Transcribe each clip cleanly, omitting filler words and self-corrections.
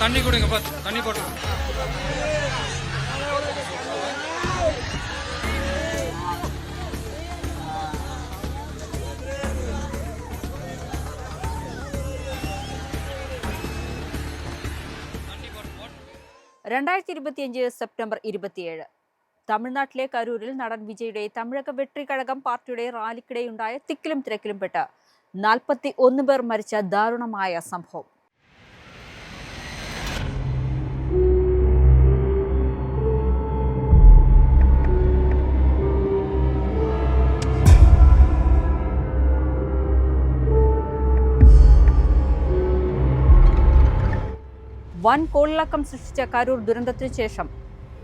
தண்ணி கொடுங்க, தண்ணி போட்டு. സെപ്റ്റംബർ 27 തമിഴ്നാട്ടിലെ കരൂരിൽ നടൻ വിജയുടെ തമിഴക വെട്രിക്കഴകം പാർട്ടിയുടെ റാലിക്കിടെയുണ്ടായ തിക്കിലും തിരക്കിലും പെട്ട് 41 പേർ മരിച്ച ദാരുണമായ സംഭവം. വൻ കോളിളക്കം സൃഷ്ടിച്ച കരൂർ ദുരന്തത്തിനു ശേഷം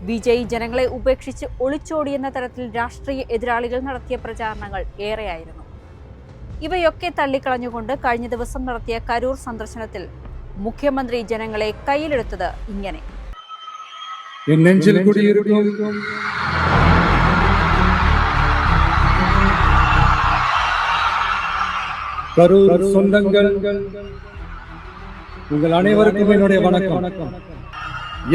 വിജയ് ജനങ്ങളെ ഉപേക്ഷിച്ച് ഒളിച്ചോടിയെന്ന തരത്തിൽ രാഷ്ട്രീയ എതിരാളികൾ നടത്തിയ പ്രചാരണങ്ങൾ ഏറെയായിരുന്നു. ഇവയൊക്കെ തള്ളിക്കളഞ്ഞുകൊണ്ട് കഴിഞ്ഞ ദിവസം നടത്തിയ കരൂർ സന്ദർശനത്തിൽ മുഖ്യമന്ത്രി ജനങ്ങളെ കയ്യിലെടുത്തത് ഇങ്ങനെ: கரூர் சொந்தங்கள் உங்கள் அனைவருக்கும் என்னுடைய வணக்கம்.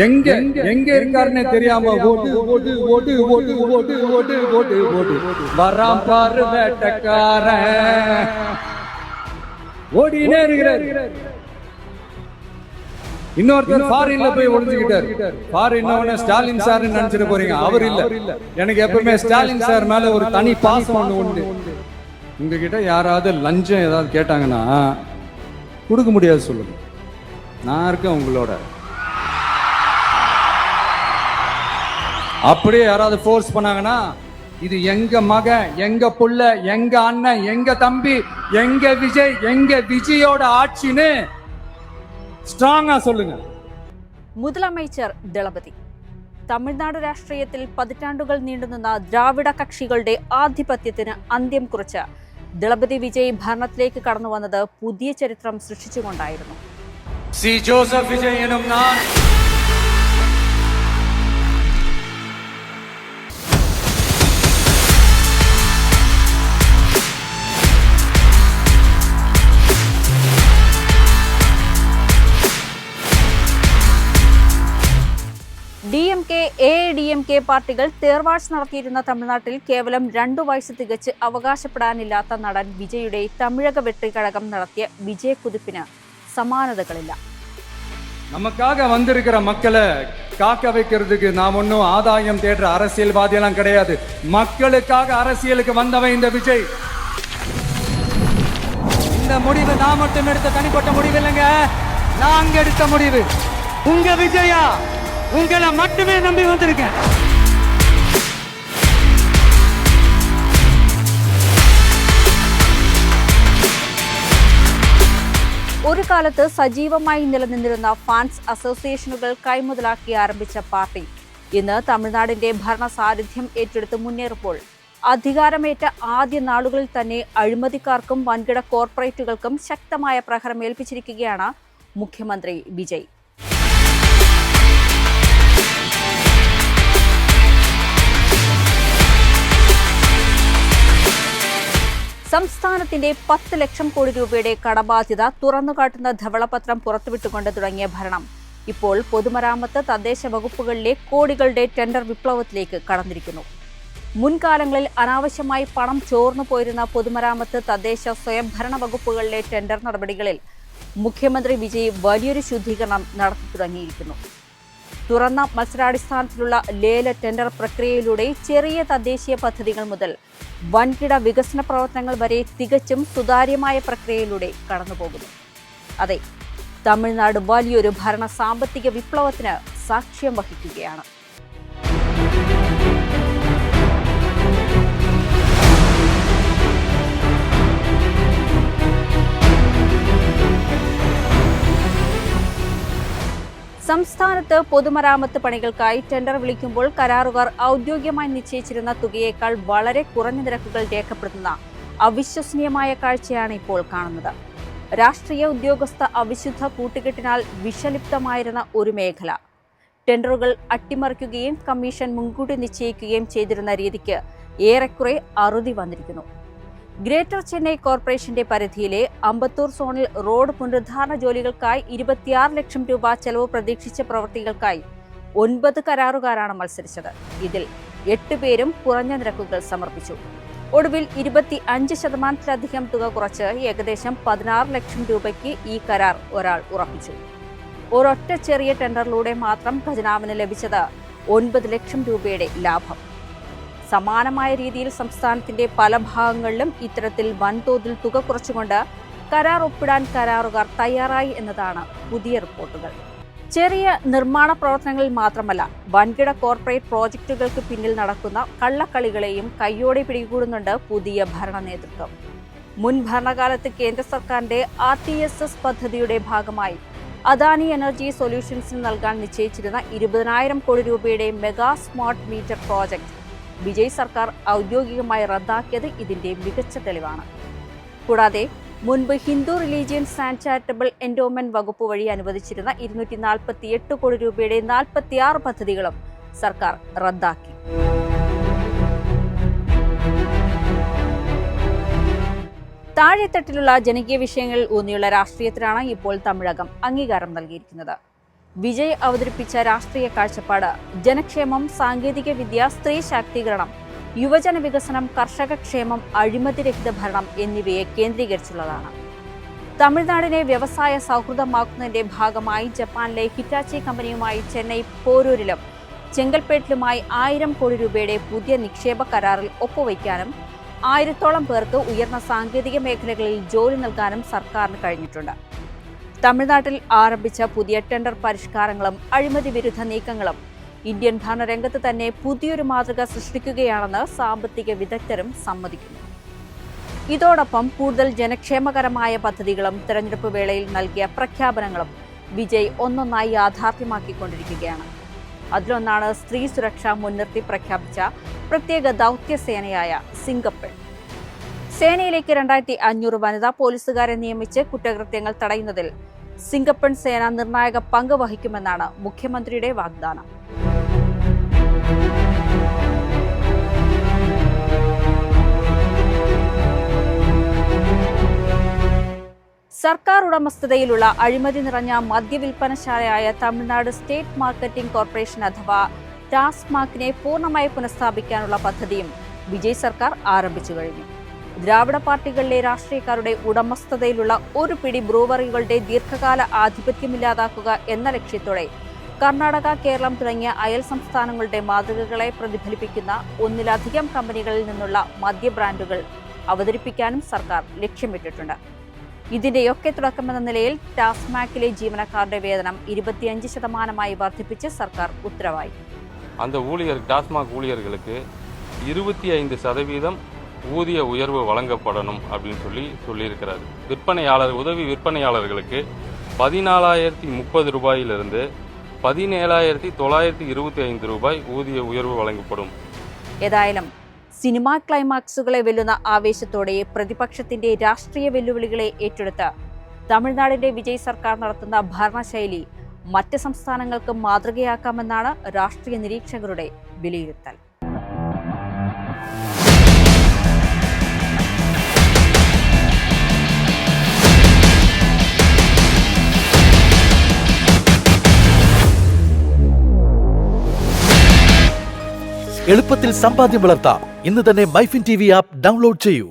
எங்க எங்க இருக்காருன்னு தெரியாம ஓட்டு ஓட்டு ஓட்டு ஓட்டு ஓட்டு ஓட்டு ஓட்டு ஓட்டு வராம் பாரு வேட்டக்காரன் ஓடினே இருக்கிறார். இன்னொருத்தர் ஃபாரின்ல போய் ஒளிஞ்சுக்கிட்டார். ஃபாரின் ஸ்டாலின் சார் நினைச்சிட்டு போறீங்க, அவர் இல்ல. எனக்கு எப்பவுமே ஸ்டாலின் சார் மேல ஒரு தனி பாசம் ஒண்ணு உண்டு. உங்ககிட்ட யாராவது லஞ்சம் ஏதாவது கேட்டாங்கன்னா கொடுக்க முடியாது சொல்லுங்க, நான் இருக்கேன் உங்களோட. அப்படியே யாராவது ஃபோர்ஸ் பண்ணாங்கன்னா இது எங்க மகன், எங்க புள்ள, எங்க அண்ணன், எங்க தம்பி, எங்க விஜய், எங்க விஜயோட ஆட்சின்னு ஸ்ட்ராங்கா சொல்லுங்க. മുതലമൈച്ചർ ദളപതി തമിഴ്നാട് രാഷ്ട്രീയത്തിൽ പതിറ്റാണ്ടുകൾ നീണ്ടുനിന്ന ദ്രാവിഡ കക്ഷികളുടെ ആധിപത്യത്തിന് അന്ത്യം കുറിച്ച് ദളപതി വിജയ് ഭരണത്തിലേക്ക് കടന്നു വന്നത് പുതിയ ചരിത്രം സൃഷ്ടിച്ചുകൊണ്ടായിരുന്നു. സി ജോസഫ് വിജയ് എന്നും ഞാൻ DMK, AIDMK പാർട്ടികൾ തേർവാഴ്ച നടത്തിയിരുന്ന തമിഴ്നാട്ടിൽ കേവലം 2 വയസ്സ് തികച്ച് അവകാശപ്പെടാനില്ലാത്ത നടൻ വിജയുടെ തമിഴക വെട്രിക്കഴകം നടത്തിയ വിജയക്കുതിപ്പിന് സമാനതകളില്ല. நமக்காக வந்திருக்கிற மக்களை காக்க வைக்கிறதுக்கு நாம் ஒன்றும் ஆதாயம் தேடுற அரசியல்வாதியெல்லாம் கிடையாது. மக்களுக்காக அரசியலுக்கு வந்தவன் இந்த விஜய். இந்த முடிவு நான் மட்டும் எடுத்த தனிப்பட்ட முடிவு இல்லைங்க, நாங்க எடுத்த முடிவு. உங்க விஜயா உங்களை மட்டுமே நம்பி வந்திருக்கேன். ഒരു കാലത്ത് സജീവമായി നിലനിന്നിരുന്ന ഫാൻസ് അസോസിയേഷനുകൾ കൈമുതലാക്കി ആരംഭിച്ച പാർട്ടി ഇന്ന് തമിഴ്നാടിന്റെ ഭരണ സാന്നിധ്യം ഏറ്റെടുത്ത് മുന്നേറുമ്പോൾ അധികാരമേറ്റ ആദ്യ നാളുകളിൽ തന്നെ അഴിമതിക്കാർക്കും വൻകിട കോർപ്പറേറ്റുകൾക്കും ശക്തമായ പ്രഹരമേൽപ്പിച്ചിരിക്കുകയാണ് മുഖ്യമന്ത്രി വിജയ്. സംസ്ഥാനത്തിന്റെ 10 ലക്ഷം കോടി രൂപയുടെ കടബാധ്യത തുറന്നുകാട്ടുന്ന ധവളപത്രം പുറത്തുവിട്ടുകൊണ്ട് തുടങ്ങിയ ഭരണം ഇപ്പോൾ പൊതുമരാമത്ത്, തദ്ദേശ വകുപ്പുകളിലെ കോടികളുടെ ടെൻഡർ വിപ്ലവത്തിലേക്ക് കടന്നിരിക്കുന്നു. മുൻകാലങ്ങളിൽ അനാവശ്യമായി പണം ചോർന്നു പോയിരുന്ന പൊതുമരാമത്ത്, തദ്ദേശ സ്വയംഭരണ വകുപ്പുകളിലെ ടെൻഡർ നടപടികളിൽ മുഖ്യമന്ത്രി വിജയ് വലിയൊരു ശുദ്ധീകരണം നടത്തി തുടങ്ങിയിരിക്കുന്നു. തുറന്ന മത്സരാടിസ്ഥാനത്തിലുള്ള ലേല ടെൻഡർ പ്രക്രിയയിലൂടെ ചെറിയ തദ്ദേശീയ പദ്ധതികൾ മുതൽ വൻകിട വികസന പ്രവർത്തനങ്ങൾ വരെ തികച്ചും സുതാര്യമായ പ്രക്രിയയിലൂടെ കടന്നുപോകുന്നു. അതെ, തമിഴ്നാട് വലിയൊരു ഭരണ സാമ്പത്തിക വിപ്ലവത്തിന് സാക്ഷ്യം വഹിക്കുകയാണ്. സംസ്ഥാനത്ത് പൊതുമരാമത്ത് പണികൾക്കായി ടെൻഡർ വിളിക്കുമ്പോൾ കരാറുകാർ ഔദ്യോഗികമായി നിശ്ചയിച്ചിരുന്ന തുകയേക്കാൾ വളരെ കുറഞ്ഞ നിരക്കുകൾ രേഖപ്പെടുത്തുന്ന അവിശ്വസനീയമായ കാഴ്ചയാണ് ഇപ്പോൾ കാണുന്നത്. രാഷ്ട്രീയ ഉദ്യോഗസ്ഥ അവിശുദ്ധ കൂട്ടുകെട്ടിനാൽ വിഷലിപ്തമായിരുന്ന ഒരു മേഖല ടെൻഡറുകൾ അട്ടിമറിക്കുകയും കമ്മീഷൻ മുൻകൂട്ടി നിശ്ചയിക്കുകയും ചെയ്തിരുന്ന രീതിക്ക് ഏറെക്കുറെ അറുതി വന്നിരിക്കുന്നു. ഗ്രേറ്റർ ചെന്നൈ കോർപ്പറേഷന്റെ പരിധിയിലെ അമ്പത്തൂർ സോണിൽ റോഡ് പുനരുദ്ധാരണ ജോലികൾക്കായി 26 ലക്ഷം രൂപ ചെലവ് പ്രതീക്ഷിച്ച പ്രവൃത്തികൾക്കായി 9 കരാറുകാരാണ് മത്സരിച്ചത്. ഇതിൽ 8 പേരും കുറഞ്ഞ നിരക്കുകൾ സമർപ്പിച്ചു. ഒടുവിൽ 25% തുക കുറച്ച് ഏകദേശം 16 ലക്ഷം രൂപയ്ക്ക് ഈ കരാർ ഒരാൾ ഉറപ്പിച്ചു. ഒരൊറ്റ ചെറിയ ടെൻഡറിലൂടെ മാത്രം ഖജനാവിന് ലഭിച്ചത് 9 ലക്ഷം രൂപയുടെ ലാഭം. സമാനമായ രീതിയിൽ സംസ്ഥാനത്തിന്റെ പല ഭാഗങ്ങളിലും ഇത്തരത്തിൽ വൻതോതിൽ തുക കുറച്ചുകൊണ്ട് കരാർ ഒപ്പിടാൻ കരാറുകാർ തയ്യാറായി എന്നതാണ് പുതിയ റിപ്പോർട്ടുകൾ. ചെറിയ നിർമ്മാണ പ്രവർത്തനങ്ങളിൽ മാത്രമല്ല, വൻകിട കോർപ്പറേറ്റ് പ്രോജക്റ്റുകൾക്ക് പിന്നിൽ നടക്കുന്ന കള്ളക്കളികളെയും കയ്യോടെ പിടികൂടുന്നുണ്ട് പുതിയ ഭരണ നേതൃത്വം. മുൻ ഭരണകാലത്ത് കേന്ദ്ര സർക്കാരിന്റെ RTSS പദ്ധതിയുടെ ഭാഗമായി അദാനി എനർജി സൊല്യൂഷൻസിന് നൽകാൻ നിശ്ചയിച്ചിരുന്ന 20,000 കോടി രൂപയുടെ mega smart metre project Vijay സർക്കാർ ഔദ്യോഗികമായി റദ്ദാക്കിയത് ഇതിന്റെ മികച്ച തെളിവാണ്. കൂടാതെ മുൻപ് Hindu religions and charitable endowment വകുപ്പ് വഴി അനുവദിച്ചിരുന്ന 248 കോടി രൂപയുടെ 46 പദ്ധതികളും സർക്കാർ റദ്ദാക്കി. താഴെത്തട്ടിലുള്ള ജനകീയ വിഷയങ്ങളിൽ ഊന്നിയുള്ള രാഷ്ട്രീയത്തിനാണ് ഇപ്പോൾ തമിഴകം അംഗീകാരം നൽകിയിരിക്കുന്നത്. വിജയ് അവതരിപ്പിച്ച രാഷ്ട്രീയ കാഴ്ചപ്പാട് ജനക്ഷേമം, സാങ്കേതിക വിദ്യ, സ്ത്രീ ശാക്തീകരണം, യുവജന വികസനം, കർഷക ക്ഷേമം, അഴിമതിരഹിത ഭരണം എന്നിവയെ കേന്ദ്രീകരിച്ചുള്ളതാണ്. തമിഴ്നാടിനെ വ്യവസായ സൗഹൃദമാക്കുന്നതിന്റെ ഭാഗമായി ജപ്പാനിലെ ഹിറ്റാച്ചി കമ്പനിയുമായി ചെന്നൈ പോരൂരിലും ചെങ്കൽപ്പേട്ടിലുമായി 1000 കോടി രൂപയുടെ പുതിയ നിക്ഷേപ കരാറിൽ ഒപ്പുവയ്ക്കാനും 1000-ഓളം പേർക്ക് ഉയർന്ന സാങ്കേതിക മേഖലകളിൽ ജോലി നൽകാനും സർക്കാരിന് കഴിഞ്ഞിട്ടുണ്ട്. തമിഴ്നാട്ടിൽ ആരംഭിച്ച പുതിയ ടെൻഡർ പരിഷ്കാരങ്ങളും അഴിമതി വിരുദ്ധ നീക്കങ്ങളും ഇന്ത്യൻ ഭരണരംഗത്ത് തന്നെ പുതിയൊരു മാതൃക സൃഷ്ടിക്കുകയാണെന്ന് സാമ്പത്തിക വിദഗ്ധരും സമ്മതിക്കുന്നു. ഇതോടൊപ്പം കൂടുതൽ ജനക്ഷേമകരമായ പദ്ധതികളും തെരഞ്ഞെടുപ്പ് വേളയിൽ നൽകിയ പ്രഖ്യാപനങ്ങളും വിജയ് ഒന്നൊന്നായി യാഥാർത്ഥ്യമാക്കിക്കൊണ്ടിരിക്കുകയാണ്. അതിലൊന്നാണ് സ്ത്രീ സുരക്ഷ മുൻനിർത്തി പ്രഖ്യാപിച്ച പ്രത്യേക ദൗത്യസേനയായ സിംഗപ്പൺ. സേനയിലേക്ക് 2500 വനിതാ പോലീസുകാരെ നിയമിച്ച് കുറ്റകൃത്യങ്ങൾ തടയുന്നതിൽ സിംഗപ്പൺ സേന നിർണായക പങ്ക് വഹിക്കുമെന്നാണ് മുഖ്യമന്ത്രിയുടെ വാഗ്ദാനം. സർക്കാർ ഉടമസ്ഥതയിലുള്ള അഴിമതി നിറഞ്ഞ മദ്യവിൽപ്പനശാലയായ തമിഴ്നാട് സ്റ്റേറ്റ് മാർക്കറ്റിംഗ് കോർപ്പറേഷൻ അഥവാ ടാസ്മാകിനെ പൂർണ്ണമായി പുനഃസ്ഥാപിക്കാനുള്ള പദ്ധതിയും വിജയ് സർക്കാർ ആരംഭിച്ചു കഴിഞ്ഞു. ദ്രാവിഡ പാർട്ടികളിലെ രാഷ്ട്രീയക്കാരുടെ ഉടമസ്ഥതയിലുള്ള ഒരു പിടി ബ്രൂവറികളുടെ ദീർഘകാല ആധിപത്യമില്ലാതാക്കുക എന്ന ലക്ഷ്യത്തോടെ കർണാടക, കേരളം തുടങ്ങിയ അയൽ സംസ്ഥാനങ്ങളുടെ മാതൃകകളെ പ്രതിഫലിപ്പിക്കുന്ന ഒന്നിലധികം കമ്പനികളിൽ നിന്നുള്ള മദ്യ ബ്രാൻഡുകൾ അവതരിപ്പിക്കാനും സർക്കാർ ലക്ഷ്യമിട്ടിട്ടുണ്ട്. ഇതിന്റെയൊക്കെ തുടക്കമെന്ന നിലയിൽ ടാസ്മാക്കിലെ ജീവനക്കാരുടെ വേതനം 25% വർദ്ധിപ്പിച്ച് സർക്കാർ ഉത്തരവായി. அந்த டாஸ்மாக் ஊழியர்களுக்கு 25% ஊதிய உயர்வு வழங்கப்படணும் அப்படின்னு சொல்லியிருக்கிறார். உதவி விற்பனையாளர்களுக்கு 14,030 ரூபாயிலிருந்து 17,925 രൂപ ஊதிய உயர்வு வழங்கப்படும். ഏതായാലും സിനിമാ ക്ലൈമാക്സുകളെ വെല്ലുന്ന ആവേശത്തോടെ പ്രതിപക്ഷത്തിന്റെ രാഷ്ട്രീയ വെല്ലുവിളികളെ ഏറ്റെടുത്ത് തമിഴ്നാടിന്റെ വിജയ് സർക്കാർ നടത്തുന്ന ഭരണശൈലി മറ്റ് സംസ്ഥാനങ്ങൾക്ക് മാതൃകയാക്കാമെന്നാണ് രാഷ്ട്രീയ നിരീക്ഷകരുടെ വിലയിരുത്തൽ. എളുപ്പത്തിൽ സമ്പാദ്യം വളർത്താം. ഇന്ന് തന്നെ മൈഫിൻ TV ആപ്പ് ഡൗൺലോഡ് ചെയ്യൂ.